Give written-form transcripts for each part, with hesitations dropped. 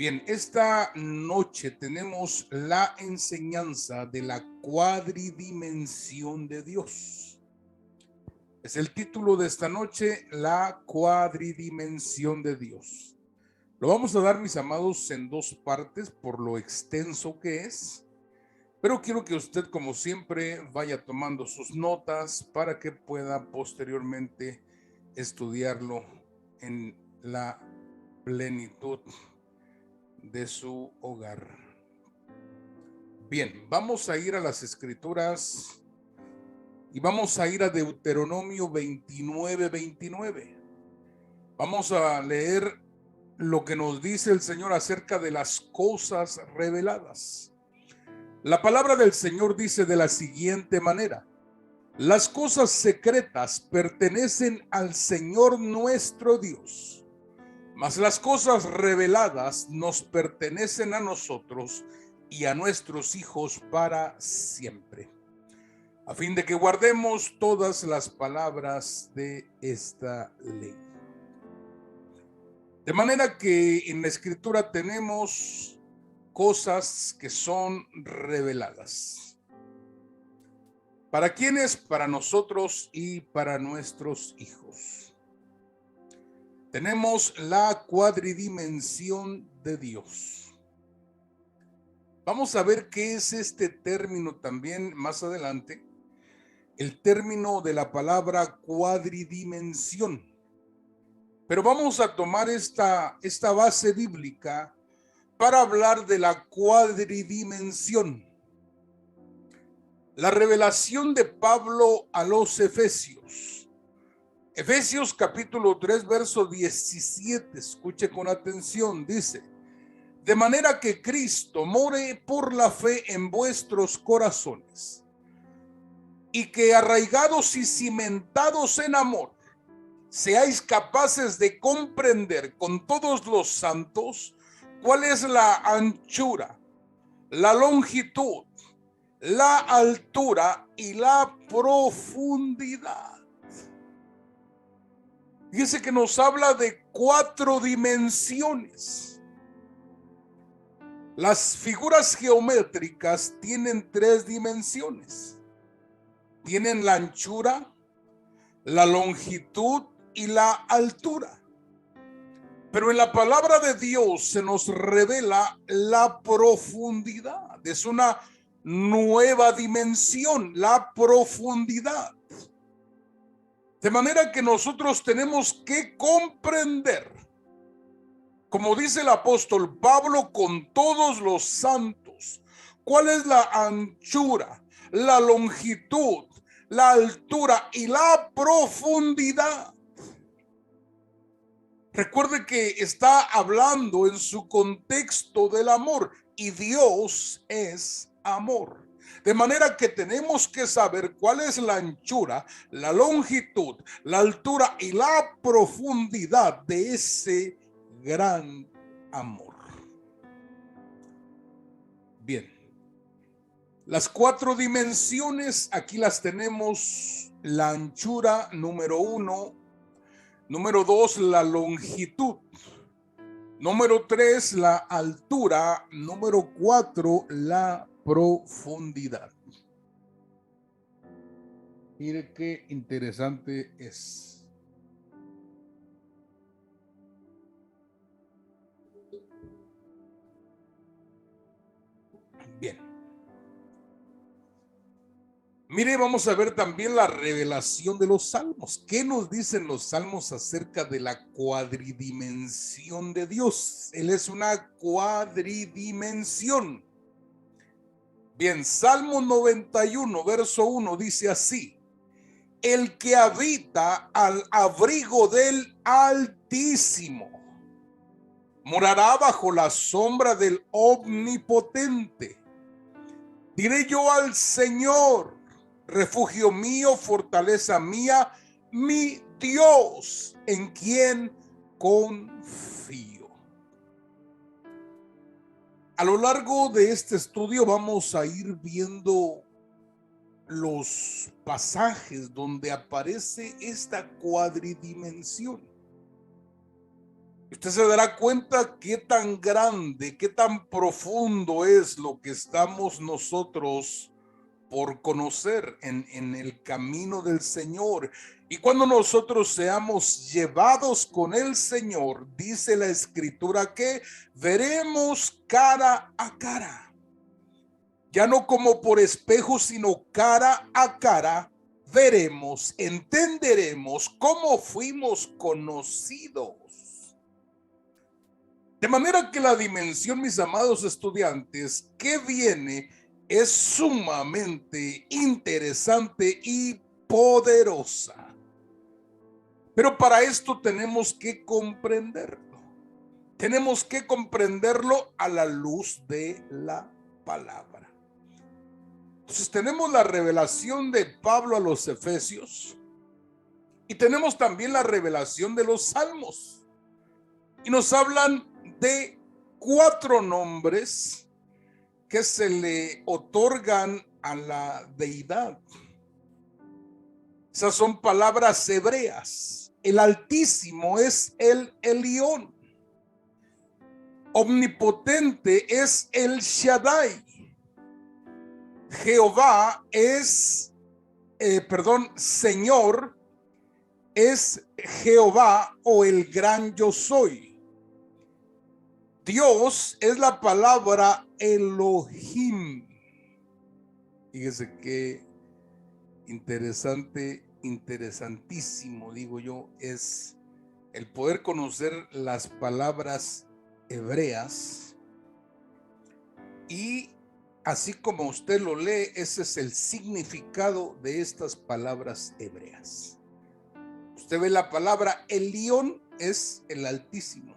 Bien, esta noche tenemos la enseñanza de la cuadridimensión de Dios. Es el título de esta noche, la cuadridimensión de Dios. Lo vamos a dar, mis amados, en dos partes por lo extenso que es. Pero quiero que usted, como siempre, vaya tomando sus notas para que pueda posteriormente estudiarlo en la plenitud de su hogar. Bien, vamos a ir a las escrituras y vamos a ir a Deuteronomio 29:29. Vamos a leer lo que nos dice el Señor acerca de las cosas reveladas. La palabra del Señor dice de la siguiente manera: las cosas secretas pertenecen al Señor nuestro Dios, mas las cosas reveladas nos pertenecen a nosotros y a nuestros hijos para siempre, a fin de que guardemos todas las palabras de esta ley. De manera que en la Escritura tenemos cosas que son reveladas. ¿Para quiénes? Para nosotros y para nuestros hijos. Tenemos la cuadridimensión de Dios. Vamos a ver qué es este término también más adelante. El término de la palabra cuadridimensión. Pero vamos a tomar esta base bíblica para hablar de la cuadridimensión. La revelación de Pablo a los Efesios. Efesios capítulo 3, verso 17. Escuche con atención, dice: de manera que Cristo more por la fe en vuestros corazones, y que arraigados y cimentados en amor, seáis capaces de comprender con todos los santos cuál es la anchura, la longitud, la altura y la profundidad. Dice que nos habla de 4 dimensiones. Las figuras geométricas tienen 3 dimensiones. Tienen la anchura, la longitud y la altura. Pero en la palabra de Dios se nos revela la profundidad. Es una nueva dimensión, la profundidad. De manera que nosotros tenemos que comprender, como dice el apóstol Pablo, con todos los santos, cuál es la anchura, la longitud, la altura y la profundidad. Recuerde que está hablando en su contexto del amor, y Dios es amor. De manera que tenemos que saber cuál es la anchura, la longitud, la altura y la profundidad de ese gran amor. Bien, las 4 dimensiones aquí las tenemos: la anchura, número 1, número 2, la longitud, número 3, la altura, número 4, la profundidad. Mire qué interesante es. Bien. Mire, vamos a ver también la revelación de los salmos. ¿Qué nos dicen los salmos acerca de la cuadridimensión de Dios? Él es una cuadridimensión. Bien, Salmo 91, verso 1 dice así: el que habita al abrigo del Altísimo morará bajo la sombra del Omnipotente. Diré yo al Señor, refugio mío, fortaleza mía, mi Dios, en quien confío. A lo largo de este estudio vamos a ir viendo los pasajes donde aparece esta cuadridimensión. Usted se dará cuenta qué tan grande, qué tan profundo es lo que estamos nosotros por conocer en el camino del Señor. Y cuando nosotros seamos llevados con el Señor, dice la Escritura que veremos cara a cara. Ya no como por espejo, sino cara a cara, veremos, entenderemos cómo fuimos conocidos. De manera que la dimensión, mis amados estudiantes, que viene es sumamente interesante y poderosa. Pero para esto tenemos que comprenderlo. Tenemos que comprenderlo a la luz de la palabra. Entonces tenemos la revelación de Pablo a los Efesios y tenemos también la revelación de los Salmos. Y nos hablan de 4 nombres que se le otorgan a la deidad. Esas son palabras hebreas. El Altísimo es el Elión. Omnipotente es el Shaddai. Jehová es, Señor es Jehová o el gran yo soy. Dios es la palabra Elohim. Fíjese qué interesante, interesantísimo, digo yo, es el poder conocer las palabras hebreas y así como usted lo lee, ese es el significado de estas palabras hebreas. Usted ve la palabra Elión, es el Altísimo.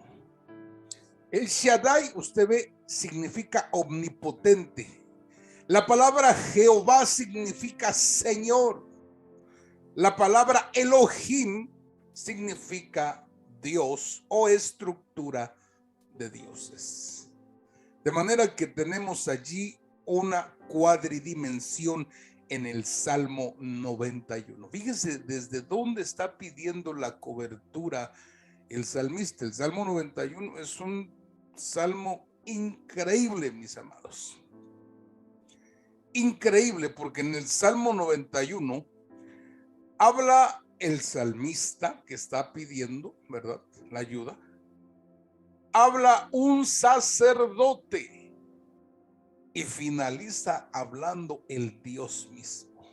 El Shaddai, usted ve, significa omnipotente. La palabra Jehová significa Señor. La palabra Elohim significa Dios o estructura de dioses. De manera que tenemos allí una cuadridimensión en el Salmo 91. Fíjese desde dónde está pidiendo la cobertura el salmista. El Salmo 91 es un salmo increíble, mis amados. Increíble, porque en el Salmo 91 habla el salmista que está pidiendo, ¿verdad?, la ayuda. Habla un sacerdote y finaliza hablando el Dios mismo.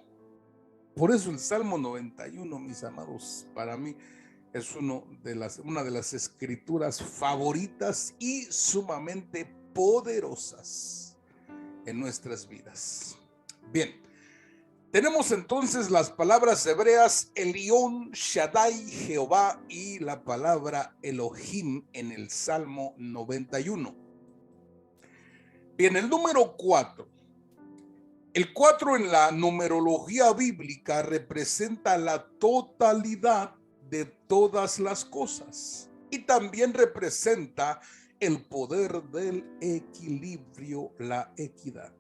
Por eso el Salmo 91, mis amados, para mí es una de las escrituras favoritas y sumamente poderosas en nuestras vidas. Bien, tenemos entonces las palabras hebreas Elión, Shaddai, Jehová y la palabra Elohim en el Salmo 91. Bien, el número 4. El 4 en la numerología bíblica representa la totalidad de todas las cosas y también representa el poder del equilibrio, la equidad.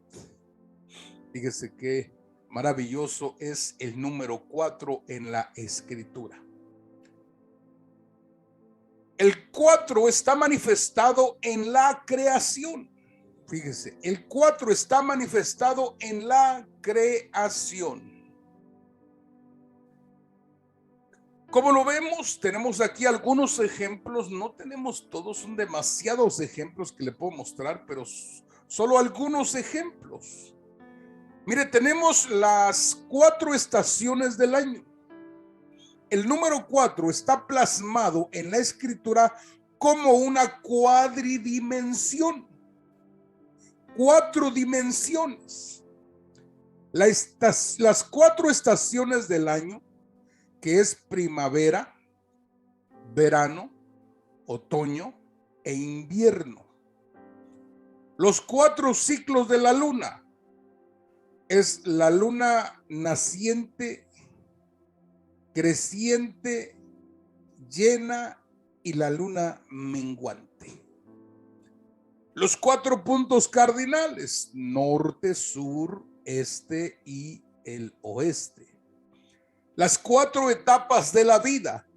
Fíjese qué maravilloso es el número 4 en la escritura. El 4 está manifestado en la creación. Fíjese, el 4 está manifestado en la creación. Como lo vemos, tenemos aquí algunos ejemplos, no tenemos todos, son demasiados ejemplos que le puedo mostrar, pero solo algunos ejemplos. Mire, tenemos las 4 estaciones del año. El número 4 está plasmado en la escritura como una cuadridimensión. 4 dimensiones. Las 4 estaciones del año, que es primavera, verano, otoño e invierno. Los 4 ciclos de la luna es la luna naciente, creciente, llena y la luna menguante. Los 4 puntos cardinales, norte, sur, este y el oeste. Las 4 etapas de la vida,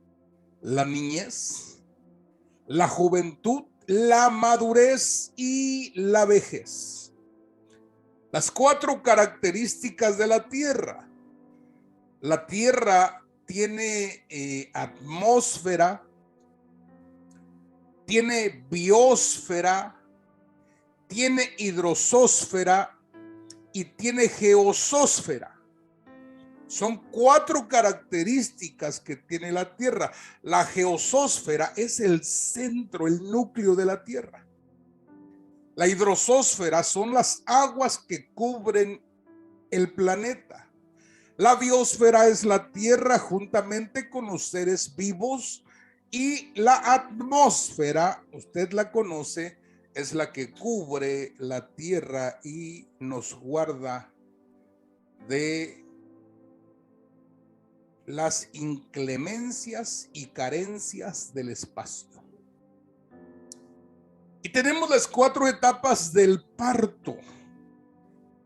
la niñez, la juventud, la madurez y la vejez. Las 4 características de la tierra. La tierra tiene atmósfera, tiene biosfera, tiene hidrosósfera y tiene geosósfera. Son 4 características que tiene la tierra. La geosósfera es el centro, el núcleo de la tierra. La hidrosósfera son las aguas que cubren el planeta. La biosfera es la tierra juntamente con los seres vivos, y la atmósfera, usted la conoce, es la que cubre la tierra y nos guarda de las inclemencias y carencias del espacio. Y tenemos las 4 etapas del parto.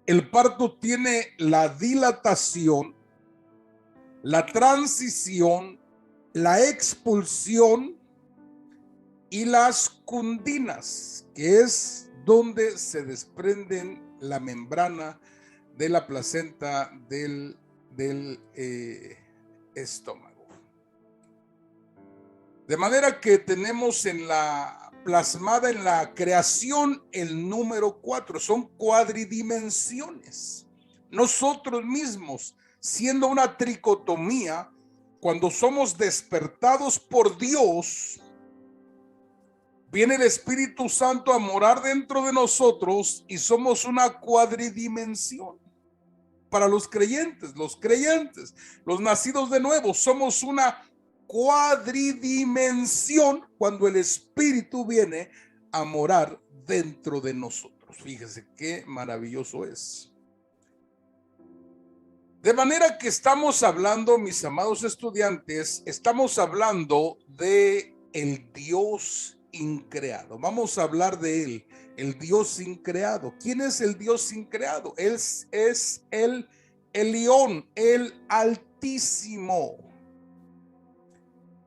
El parto tiene la dilatación, la transición, la expulsión y las cundinas, que es donde se desprenden la membrana de la placenta del estómago. De manera que tenemos plasmada en la creación el número 4, son cuadridimensiones. Nosotros mismos, siendo una tricotomía, cuando somos despertados por Dios, viene el Espíritu Santo a morar dentro de nosotros y somos una cuadridimensión. Para los creyentes, los nacidos de nuevo, somos una cuadridimensión cuando el Espíritu viene a morar dentro de nosotros. Fíjese qué maravilloso es. De manera que estamos hablando, mis amados estudiantes, estamos hablando de el Dios increado. Vamos a hablar de él, el Dios increado. ¿Quién es el Dios increado? Él es el Elión, el Altísimo.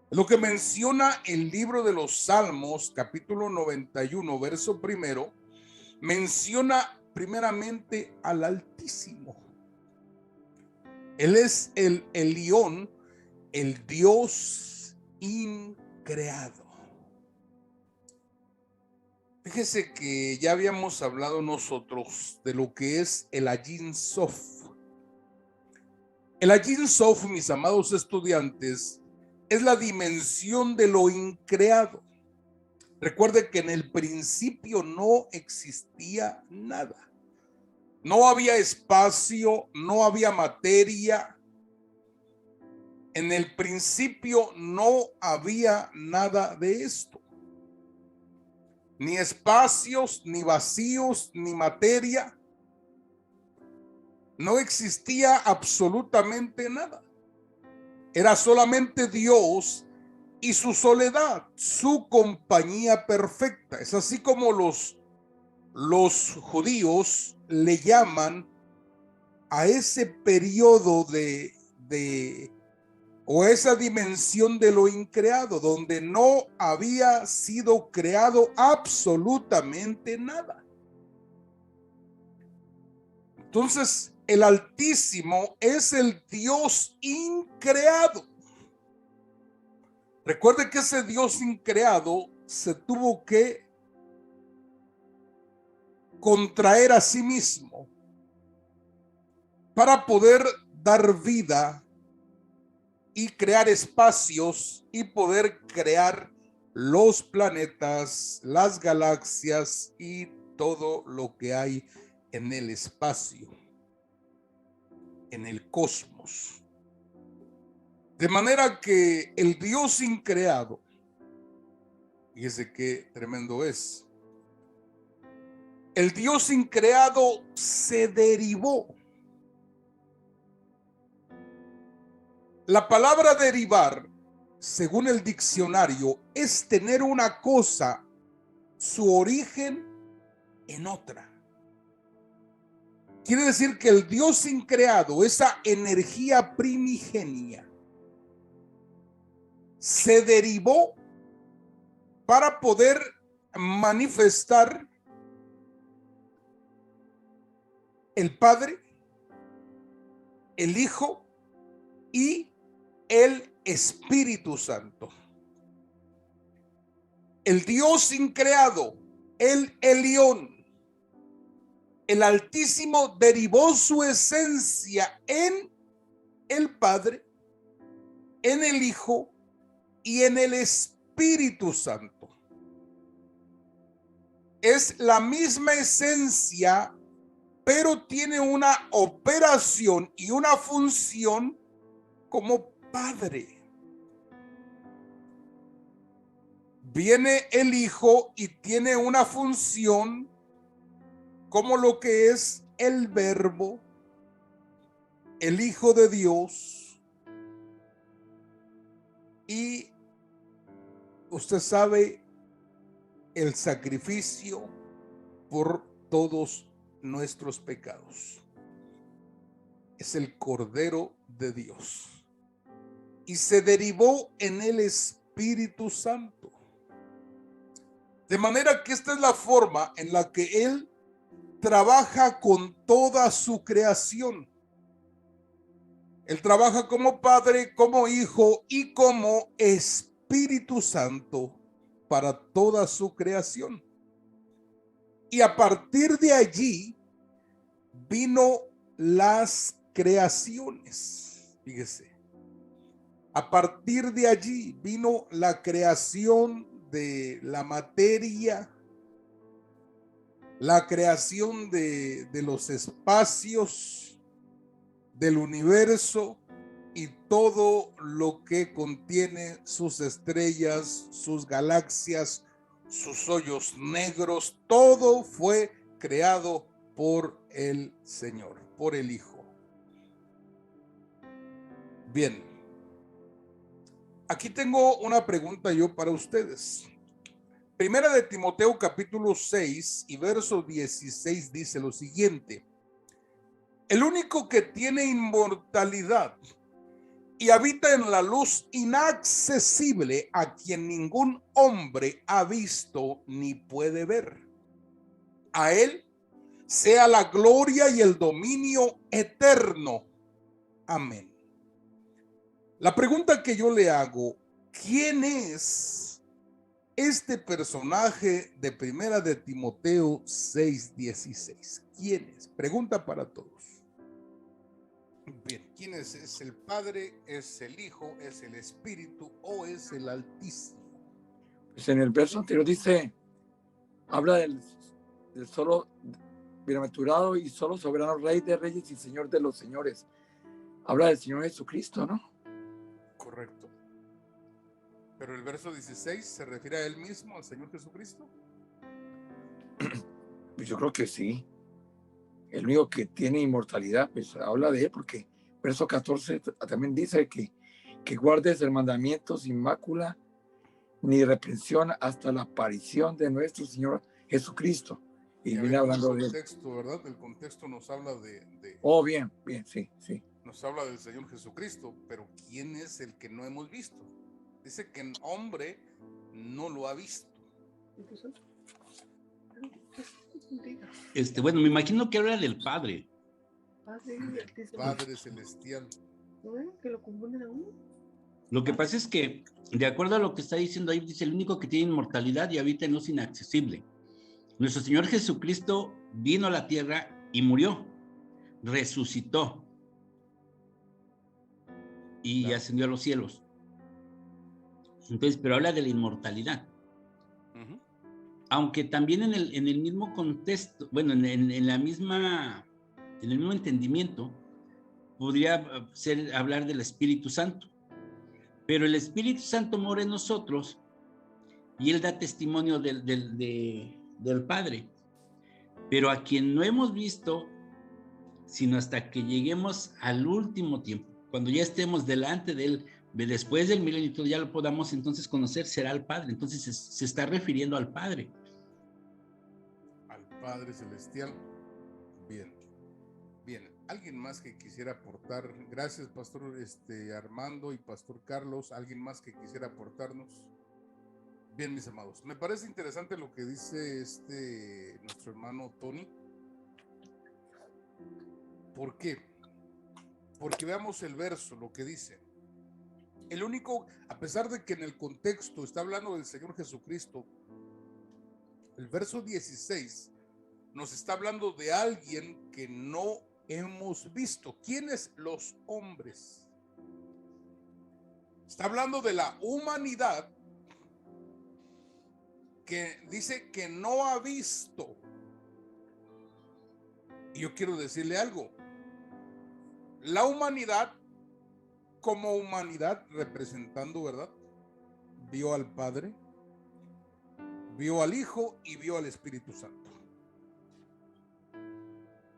Lo que menciona el libro de los Salmos, capítulo 91, verso 1, menciona primeramente al Altísimo. Él es el Elión, el Dios increado. Fíjese que ya habíamos hablado nosotros de lo que es el Ayin Sof. El Ayin Sof, mis amados estudiantes, es la dimensión de lo increado. Recuerde que en el principio no existía nada. No había espacio, no había materia. En el principio no había nada de esto. Ni espacios, ni vacíos, ni materia. No existía absolutamente nada. Era solamente Dios y su soledad, su compañía perfecta. Es así como los judíos le llaman a ese periodo o esa dimensión de lo increado, donde no había sido creado absolutamente nada. Entonces, el Altísimo es el Dios increado. Recuerde que ese Dios increado se tuvo que contraer a sí mismo para poder dar vida y crear espacios y poder crear los planetas, las galaxias y todo lo que hay en el espacio, en el cosmos. De manera que el Dios increado, fíjese qué tremendo es, el Dios increado se derivó. La palabra derivar, según el diccionario, es tener una cosa, su origen, en otra. Quiere decir que el Dios increado, esa energía primigenia, se derivó para poder manifestar el Padre, el Hijo y el Espíritu Santo. El Dios increado, el Elión, el Altísimo, derivó su esencia en el Padre, en el Hijo y en el Espíritu Santo. Es la misma esencia, pero tiene una operación y una función como Padre. Viene el Hijo y tiene una función como lo que es el Verbo, el Hijo de Dios. Y usted sabe, el sacrificio por todos nuestros pecados. Es el Cordero de Dios. Y se derivó en el Espíritu Santo. De manera que esta es la forma en la que Él trabaja con toda su creación. Él trabaja como Padre, como Hijo y como Espíritu Santo para toda su creación. Y a partir de allí vino las creaciones. Fíjese. A partir de allí vino la creación de la materia, la creación de los espacios, del universo y todo lo que contiene sus estrellas, sus galaxias, sus hoyos negros. Todo fue creado por el Señor, por el Hijo. Bien, aquí tengo una pregunta yo para ustedes. Primera de Timoteo capítulo 6 y verso 16 dice lo siguiente: el único que tiene inmortalidad y habita en la luz inaccesible, a quien ningún hombre ha visto ni puede ver. A él sea la gloria y el dominio eterno. Amén. La pregunta que yo le hago: ¿quién es este personaje de Primera de Timoteo 6:16? ¿Quién es? Pregunta para todos. Bien, ¿quién es? ¿Es el Padre? ¿Es el Hijo? ¿Es el Espíritu? ¿O es el Altísimo? Pues en el verso anterior dice, habla del solo bienaventurado y solo soberano Rey de reyes y Señor de los señores. Habla del Señor Jesucristo, ¿no? Correcto. Pero el verso 16 se refiere a él mismo, al Señor Jesucristo. Pues yo creo que sí. El único que tiene inmortalidad, pues habla de él, porque verso 14 también dice que guardes el mandamiento sin mácula ni reprensión hasta la aparición de nuestro Señor Jesucristo. Y viene hablando de él. El contexto, ¿verdad? El contexto nos habla de... Oh, bien, sí. Nos habla del Señor Jesucristo, pero ¿quién es el que no hemos visto? Dice que el hombre no lo ha visto. Bueno, me imagino que habla del Padre. Padre celestial. Que lo confunden a uno. Lo que pasa es que, de acuerdo a lo que está diciendo ahí, dice el único que tiene inmortalidad y habita en luz inaccesible. Nuestro Señor Jesucristo vino a la tierra y murió, resucitó y ascendió a los cielos. Entonces, pero habla de la inmortalidad. Aunque también en el mismo contexto, bueno, en el mismo entendimiento, podría hablar del Espíritu Santo. Pero el Espíritu Santo mora en nosotros y Él da testimonio del Padre. Pero a quien no hemos visto, sino hasta que lleguemos al último tiempo, cuando ya estemos delante de Él, después del milenio y todo, ya lo podamos entonces conocer, será el Padre. Entonces se está refiriendo al Padre. Al Padre celestial. Bien. ¿Alguien más que quisiera aportar? Gracias, Pastor Armando y Pastor Carlos. ¿Alguien más que quisiera aportarnos? Bien, mis amados, me parece interesante lo que dice nuestro hermano Tony. ¿Por qué? Porque veamos el verso, lo que dice. El único, a pesar de que en el contexto está hablando del Señor Jesucristo, el verso 16 nos está hablando de alguien que no hemos visto. ¿Quiénes? Los hombres. Está hablando de la humanidad que dice que no ha visto. Y yo quiero decirle algo. La humanidad, como humanidad, representando, ¿verdad? Vio al Padre, vio al Hijo y vio al Espíritu Santo.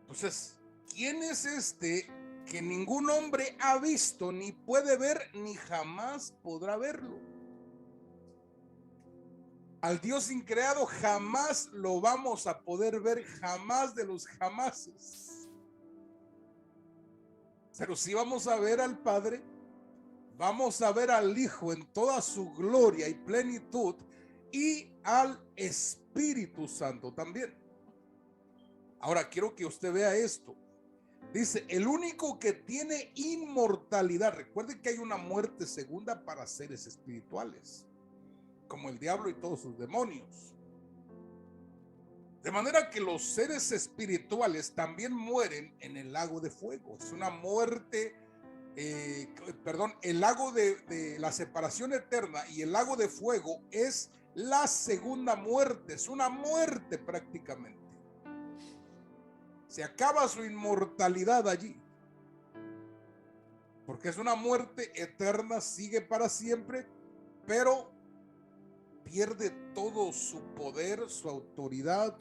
Entonces, ¿quién es que ningún hombre ha visto, ni puede ver, ni jamás podrá verlo? Al Dios increado jamás lo vamos a poder ver, jamás de los jamases. Pero si vamos a ver al Padre, vamos a ver al Hijo en toda su gloria y plenitud, y al Espíritu Santo también. Ahora quiero que usted vea esto. Dice, el único que tiene inmortalidad. Recuerden que hay una muerte segunda para seres espirituales, como el diablo y todos sus demonios. De manera que los seres espirituales también mueren en el lago de fuego. Es una muerte, el lago de la separación eterna y el lago de fuego es la segunda muerte. Es una muerte prácticamente. Se acaba su inmortalidad allí, porque es una muerte eterna, sigue para siempre, pero pierde todo su poder, su autoridad,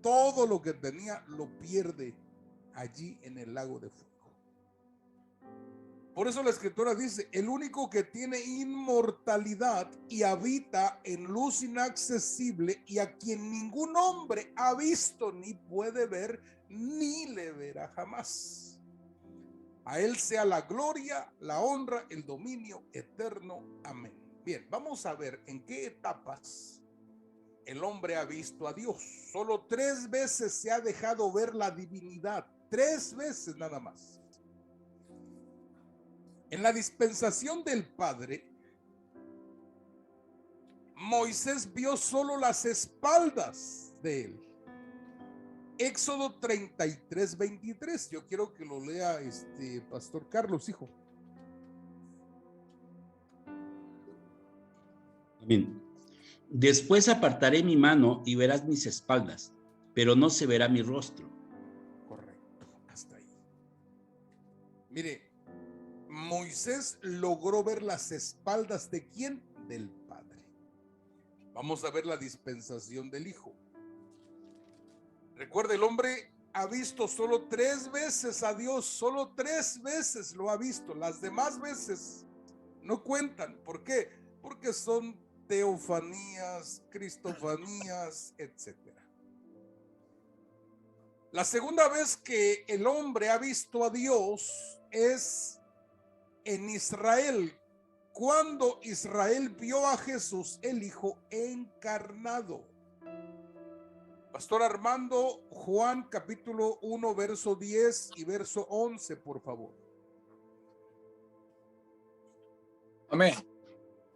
todo lo que tenía lo pierde allí en el lago de fuego. Por eso la escritura dice, el único que tiene inmortalidad y habita en luz inaccesible, y a quien ningún hombre ha visto ni puede ver, ni le verá jamás. A él sea la gloria, la honra, el dominio eterno. Amén. Bien, vamos a ver en qué etapas el hombre ha visto a Dios. Solo 3 veces se ha dejado ver la divinidad. 3 veces nada más. En la dispensación del Padre, Moisés vio solo las espaldas de él. Éxodo 33, 23. Yo quiero que lo lea Pastor Carlos, hijo. Amén. Después apartaré mi mano y verás mis espaldas, pero no se verá mi rostro. Correcto, hasta ahí. Mire, Moisés logró ver las espaldas de ¿quién? Del Padre. Vamos a ver la dispensación del Hijo. Recuerde, el hombre ha visto solo 3 veces a Dios, solo 3 veces lo ha visto. Las demás veces no cuentan. ¿Por qué? Porque son teofanías, cristofanías, etcétera. La segunda vez que el hombre ha visto a Dios es en Israel, cuando Israel vio a Jesús, el Hijo encarnado. Pastor Armando, Juan capítulo 1, verso 10 y verso 11, por favor. Amén.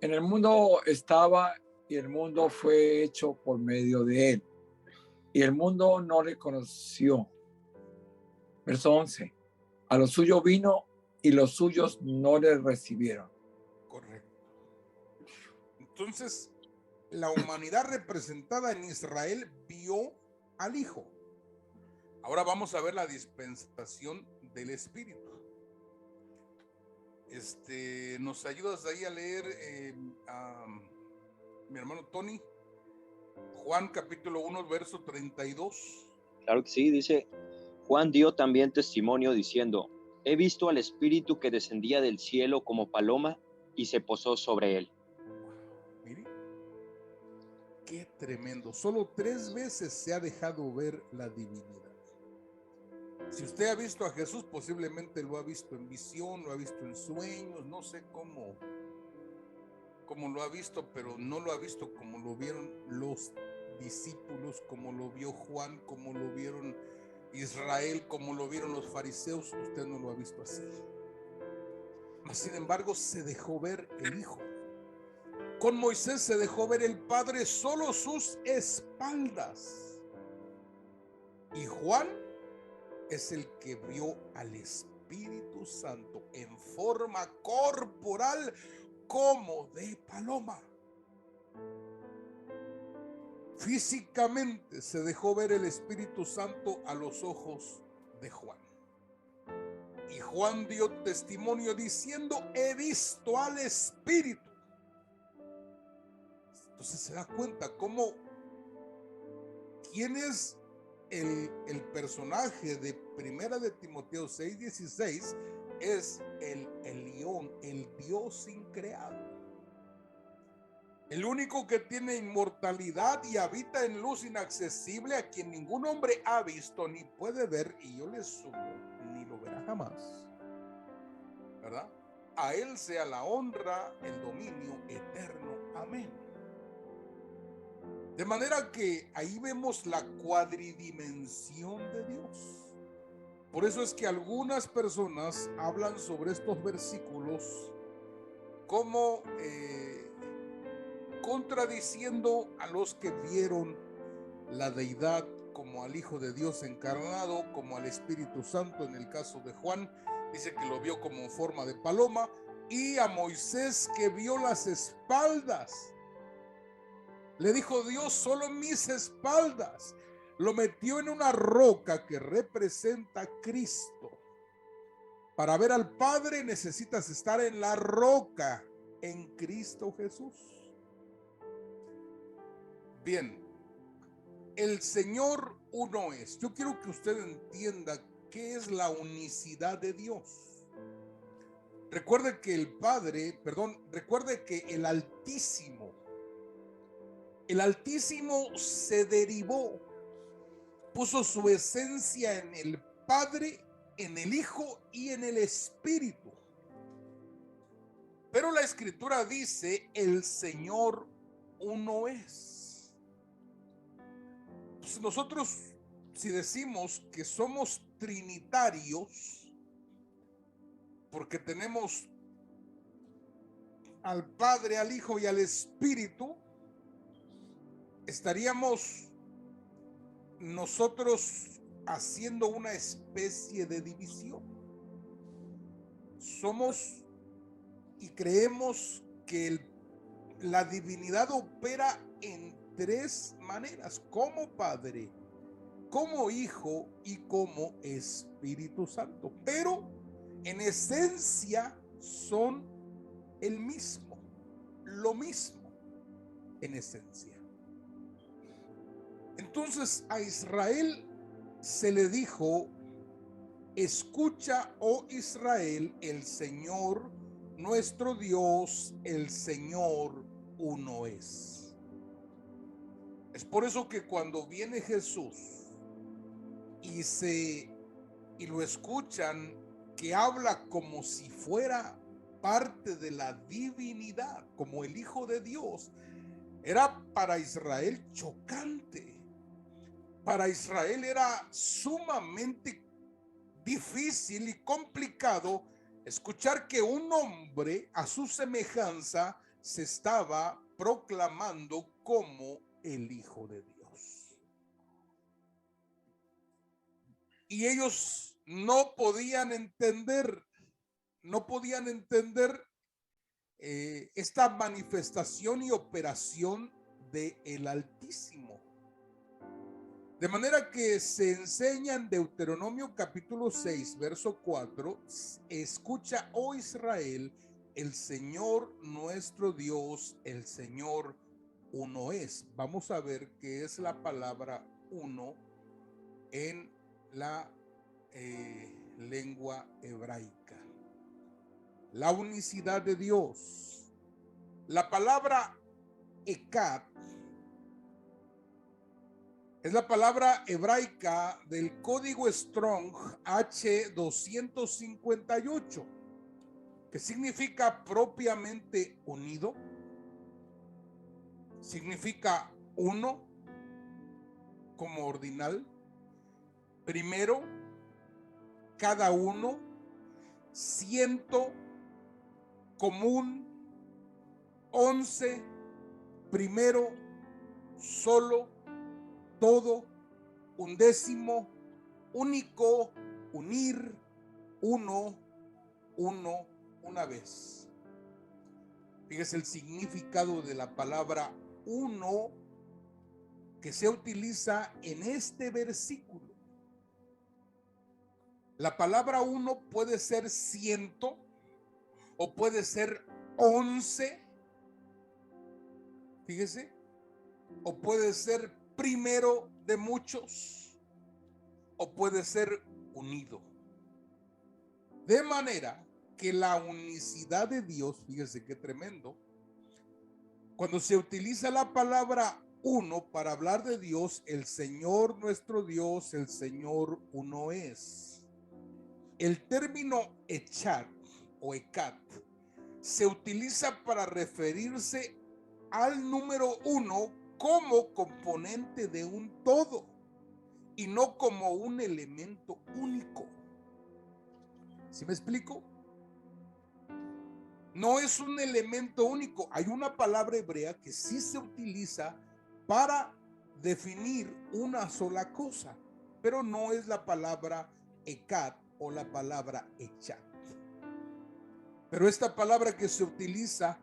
En el mundo estaba y el mundo fue hecho por medio de él, y el mundo no le conoció. Verso 11. A lo suyo vino y los suyos no le recibieron. Correcto. Entonces, la humanidad representada en Israel vio al Hijo. Ahora vamos a ver la dispensación del Espíritu. ¿Nos ayudas ahí a leer a mi hermano Tony? Juan capítulo 1, verso 32. Claro que sí, dice, Juan dio también testimonio diciendo, he visto al Espíritu que descendía del cielo como paloma y se posó sobre él. Mire, qué tremendo. Solo 3 veces se ha dejado ver la divinidad. Si usted ha visto a Jesús, posiblemente lo ha visto en visión, lo ha visto en sueños, no sé cómo como lo ha visto, pero no lo ha visto como lo vieron los discípulos, como lo vio Juan, como lo vieron Israel, como lo vieron los fariseos. Usted no lo ha visto así. Mas sin embargo se dejó ver el Hijo. Con Moisés se dejó ver el Padre solo sus espaldas. Y Juan es el que vio al Espíritu Santo en forma corporal como de paloma. Físicamente se dejó ver el Espíritu Santo a los ojos de Juan. Y Juan dio testimonio diciendo: he visto al Espíritu. Entonces se da cuenta cómo quién es el personaje de Primera de Timoteo 6:16. Es el Elión, el Dios increado, el único que tiene inmortalidad y habita en luz inaccesible, a quien ningún hombre ha visto ni puede ver, y yo le sumo, ni lo verá jamás, ¿verdad? A él sea la honra, el dominio eterno. Amén. De manera que ahí vemos la cuadridimensión de Dios. Por eso es que algunas personas hablan sobre estos versículos como contradiciendo a los que vieron la deidad, como al Hijo de Dios encarnado, como al Espíritu Santo. En el caso de Juan, dice que lo vio como en forma de paloma, y a Moisés, que vio las espaldas. Le dijo Dios: solo mis espaldas. Lo metió en una roca que representa a Cristo. Para ver al Padre necesitas estar en la roca, en Cristo Jesús. Bien, el Señor uno es. Yo quiero que usted entienda qué es la unicidad de Dios. Recuerde que recuerde que el Altísimo se derivó, puso su esencia en el Padre, en el Hijo y en el Espíritu. Pero la Escritura dice: el Señor uno es. Pues nosotros, si decimos que somos trinitarios, porque tenemos al Padre, al Hijo y al Espíritu, estaríamos nosotros haciendo una especie de división. Somos y creemos que la divinidad opera en tres maneras: como Padre, como Hijo y como Espíritu Santo. Pero en esencia son el mismo, lo mismo en esencia. Entonces a Israel se le dijo: escucha, oh Israel, el Señor nuestro Dios, el Señor uno es. Es por eso que cuando viene Jesús y lo escuchan, que habla como si fuera parte de la divinidad, como el Hijo de Dios, era para Israel chocante. Para Israel era sumamente difícil y complicado escuchar que un hombre a su semejanza se estaba proclamando como el Hijo de Dios. Y ellos no podían entender esta manifestación y operación del Altísimo. De manera que se enseña en Deuteronomio capítulo 6, verso 4, escucha, oh Israel, el Señor nuestro Dios, el Señor uno es. Vamos a ver qué es la palabra uno en la lengua hebraica. La unicidad de Dios. La palabra Echad es la palabra hebraica del código Strong H258, que significa propiamente unido, significa uno como ordinal, primero, cada uno, ciento, común, 11, primero, solo, todo, undécimo, único, unir, uno, una vez. Fíjese el significado de la palabra uno que se utiliza en este versículo. La palabra uno puede ser 100 o puede ser 11, fíjese, o puede ser primero de muchos, o puede ser unido. De manera que la unicidad de Dios, fíjese qué tremendo, cuando se utiliza la palabra uno para hablar de Dios, el Señor nuestro Dios, el Señor uno es. El término echad o ecat se utiliza para referirse al número uno como componente de un todo y no como un elemento único. ¿Sí me explico? No es un elemento único. Hay una palabra hebrea que sí se utiliza para definir una sola cosa, pero no es la palabra ekat o la palabra echat. Pero esta palabra que se utiliza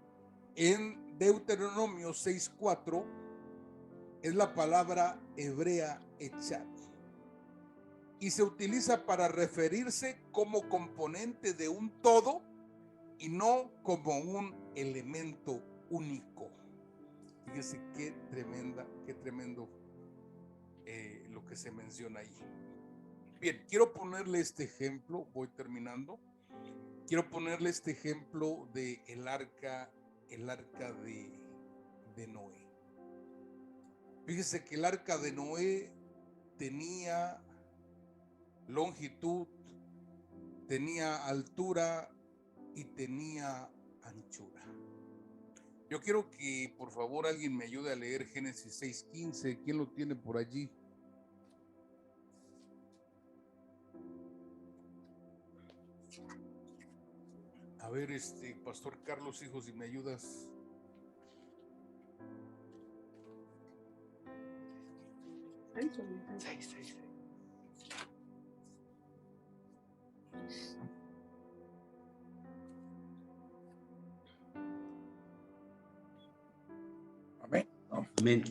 en Deuteronomio 6:4 es la palabra hebrea echat. Y se utiliza para referirse como componente de un todo y no como un elemento único. Fíjese qué tremendo lo que se menciona ahí. Bien, quiero ponerle este ejemplo, voy terminando. Quiero ponerle este ejemplo de el arca de Noé. Fíjese que el arca de Noé tenía longitud, tenía altura y tenía anchura. Yo quiero que por favor alguien me ayude a leer Génesis 6:15. ¿Quién lo tiene por allí? A ver, Pastor Carlos, hijo, si me ayudas. Ay, solita. 6. Amén. No. Amén.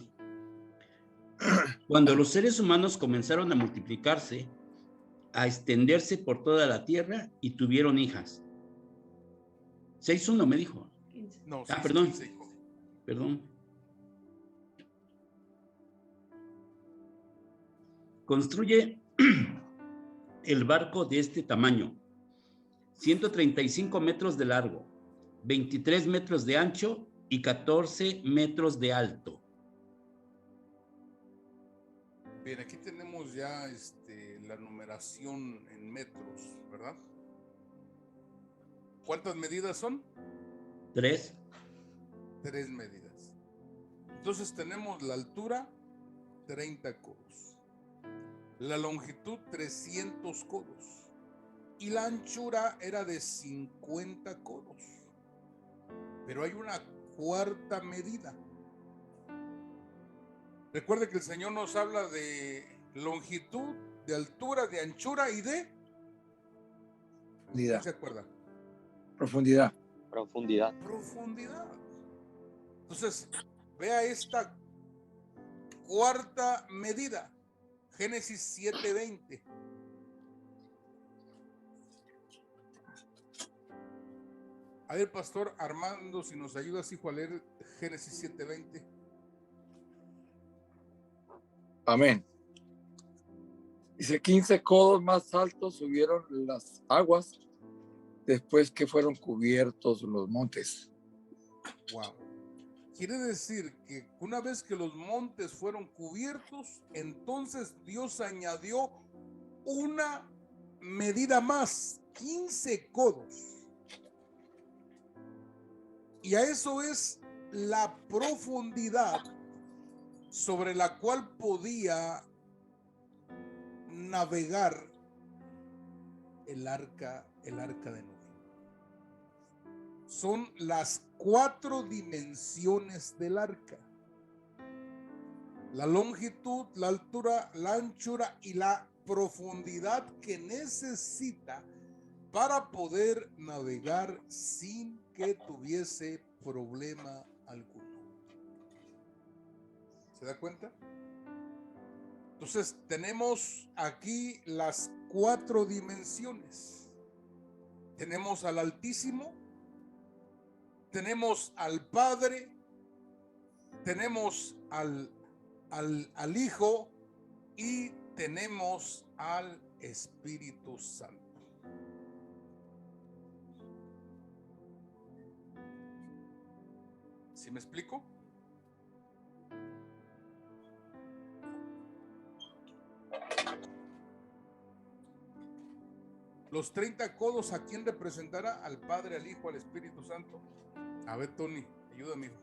Cuando los seres humanos comenzaron a multiplicarse, a extenderse por toda la tierra y tuvieron hijas. 6:1 me dijo. 15. No, Perdón. 6:15, hijo. Perdón. Construye el barco de este tamaño, 135 metros de largo, 23 metros de ancho y 14 metros de alto. Bien, aquí tenemos ya la numeración en metros, ¿verdad? ¿Cuántas medidas son? 3. 3 medidas. Entonces tenemos la altura, 30 codos. La longitud, 300 codos. Y la anchura era de 50 codos. Pero hay una cuarta medida. Recuerde que el Señor nos habla de longitud, de altura, de anchura y de... ¿Quién se acuerda? Profundidad. Profundidad. Profundidad. Entonces, vea esta cuarta medida. Génesis 7:20. A ver, Pastor Armando, si nos ayudas, hijo, a leer Génesis 7:20. Amén. Dice, 15 codos más altos subieron las aguas después que fueron cubiertos los montes. Wow. Quiere decir que una vez que los montes fueron cubiertos, entonces Dios añadió una medida más, 15 codos. Y a eso es la profundidad sobre la cual podía navegar el arca de Noé. Son las 4 dimensiones del arca: la longitud, la altura, la anchura y la profundidad que necesita para poder navegar sin que tuviese problema alguno. ¿Se da cuenta? Entonces tenemos aquí las 4 dimensiones. Tenemos al Altísimo, tenemos al Padre, tenemos al Hijo y tenemos al Espíritu Santo. ¿Sí me explico? Los 30 codos, ¿a quién representará? Al Padre, al Hijo, al Espíritu Santo. A ver, Tony, ayúdame, hijo.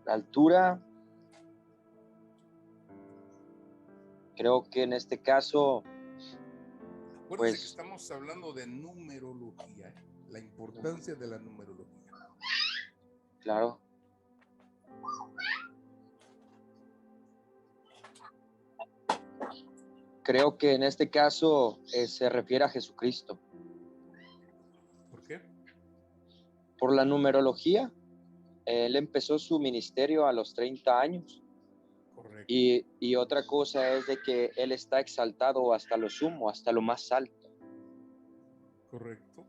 La altura, creo que en este caso, Acuérdense pues, que estamos hablando de numerología, la importancia de la numerología. claro. Creo que en este caso se refiere a Jesucristo. ¿Por qué? Por la numerología, él empezó su ministerio a los 30 años. Correcto. Y otra cosa es de que él está exaltado hasta lo sumo, hasta lo más alto. Correcto.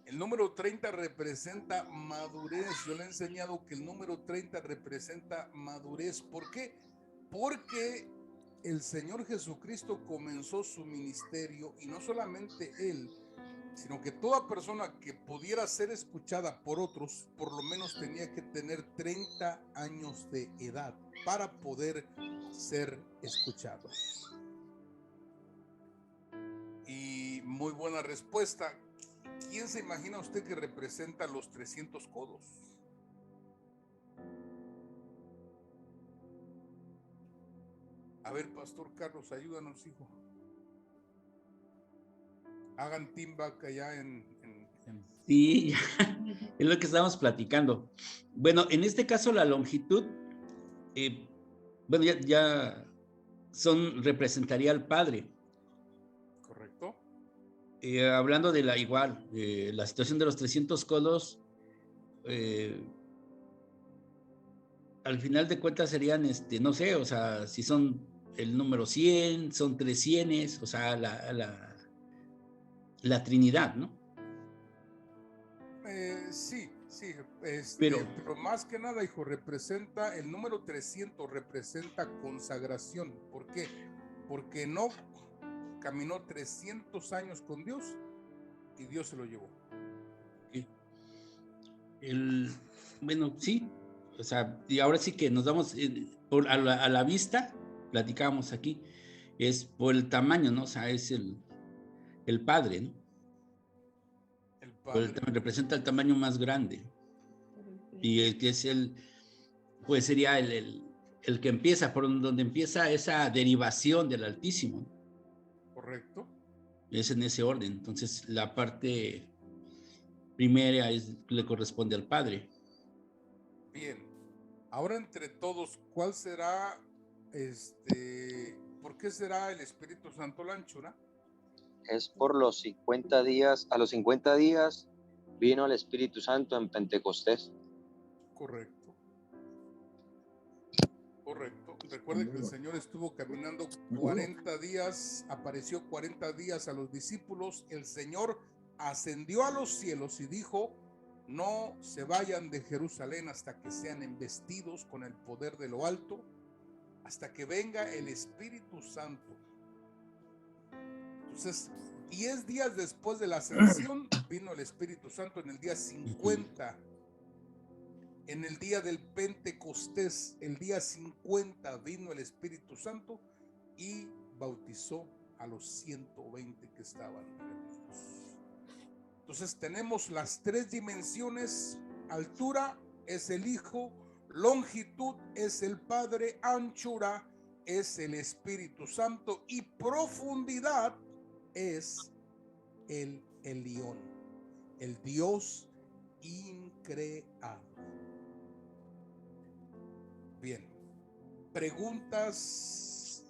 El número 30 representa madurez. Yo le he enseñado que el número 30 representa madurez. ¿Por qué? Porque el Señor Jesucristo comenzó su ministerio, y no solamente él, sino que toda persona que pudiera ser escuchada por otros, por lo menos tenía que tener 30 años de edad para poder ser escuchado. Y muy buena respuesta. ¿Quién se imagina usted que representa los 300 codos? A ver, Pastor Carlos, ayúdanos, hijo. Hagan team back allá en... Sí, es lo que estábamos platicando. Bueno, en este caso la longitud, bueno, ya representaría al Padre. Correcto. Hablando de la situación de los 300 codos, al final de cuentas serían, no sé, o sea, si son el número 100, son 300, o sea, la Trinidad, ¿no? Sí, Pero pero más que nada, hijo, representa el número 300, representa consagración. ¿Por qué? Porque Enoc caminó 300 años con Dios y Dios se lo llevó. bueno, sí, o sea, y ahora sí que nos damos a la vista, platicábamos aquí, es por el tamaño, ¿no? O sea, es el Padre, ¿no? El Padre. Representa el tamaño más grande. Y el que es pues sería el que empieza, por donde empieza esa derivación del Altísimo, ¿no? Correcto. Es en ese orden. Entonces, la parte primera le corresponde al Padre. Bien. Ahora entre todos, ¿cuál será, por qué será el Espíritu Santo la anchura? Es por los 50 días, a los 50 días vino el Espíritu Santo en Pentecostés. Correcto. Correcto. Recuerde que el Señor estuvo caminando 40 días, apareció 40 días a los discípulos. El Señor ascendió a los cielos y dijo: no se vayan de Jerusalén hasta que sean embestidos con el poder de lo alto, hasta que venga el Espíritu Santo. Entonces, 10 días después de la ascensión vino el Espíritu Santo en el día 50. En el día del Pentecostés, el día 50, vino el Espíritu Santo y bautizó a los 120 que estaban reunidos. Entonces tenemos las tres dimensiones: altura es el Hijo, longitud es el Padre, anchura es el Espíritu Santo y profundidad es el Elión, el Dios increado. Bien, preguntas,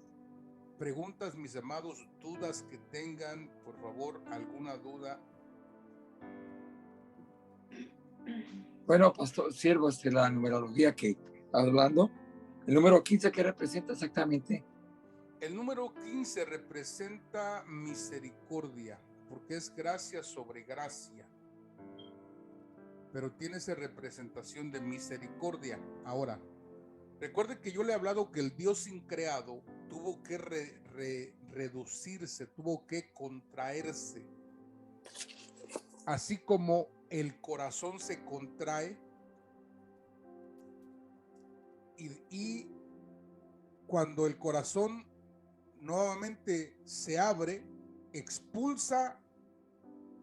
mis amados, dudas que tengan, por favor, alguna duda. Bueno, pastor, siervo, la numerología que está hablando, el número 15, ¿qué representa exactamente? El número 15 representa misericordia, porque es gracia sobre gracia, pero tiene esa representación de misericordia. Ahora, recuerde que yo le he hablado que el Dios increado tuvo que reducirse, tuvo que contraerse, así como el corazón se contrae y cuando el corazón nuevamente se abre, expulsa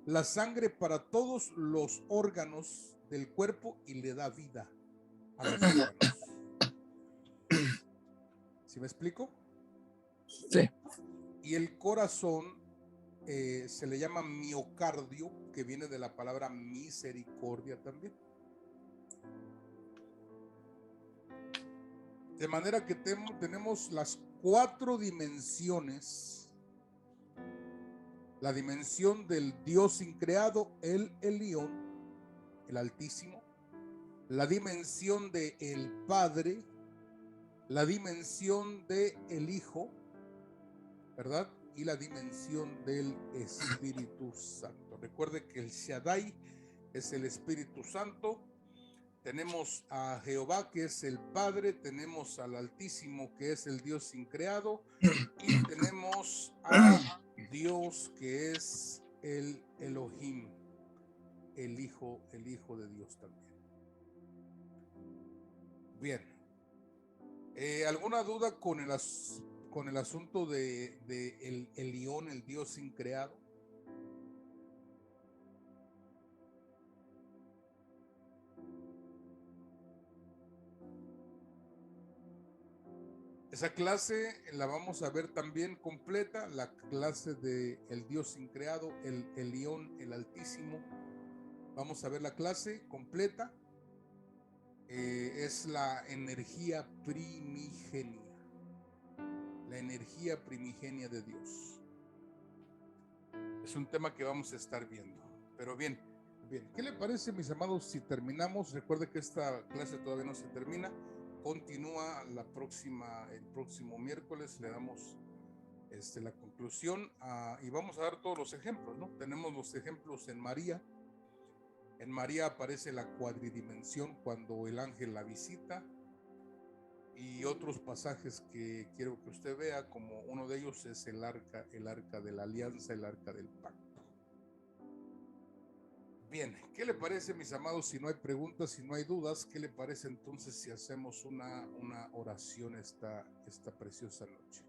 la sangre para todos los órganos del cuerpo y le da vida a los órganos. ¿Sí me explico? Sí. Y el corazón se le llama miocardio, que viene de la palabra misericordia también. De manera que tenemos las cuatro dimensiones: la dimensión del Dios increado, el Elión, el Altísimo; la dimensión de el Padre; la dimensión de el Hijo, ¿verdad? Y la dimensión del Espíritu Santo. Recuerde que el Shaddai es el Espíritu Santo. Tenemos a Jehová, que es el Padre, tenemos al Altísimo, que es el Dios increado, y tenemos a Dios, que es el Elohim, el Hijo de Dios también. Bien. ¿Alguna duda con el asunto de el Elión, el Dios increado? Esa clase la vamos a ver también completa, la clase de el Dios increado, el Elión, el Altísimo. Vamos a ver la clase completa. Es la energía primigenia, la energía primigenia de Dios. Es un tema que vamos a estar viendo. Pero bien, ¿qué le parece, mis amados, si terminamos? Recuerde que esta clase todavía no se termina. Continúa el próximo miércoles, le damos la conclusión y vamos a dar todos los ejemplos, ¿no? Tenemos los ejemplos en María. En María aparece la cuadridimensión cuando el ángel la visita, y otros pasajes que quiero que usted vea, como uno de ellos es el arca de la alianza, el arca del pacto. Bien, ¿qué le parece, mis amados? Si no hay preguntas, si no hay dudas, ¿qué le parece entonces si hacemos una oración esta preciosa noche?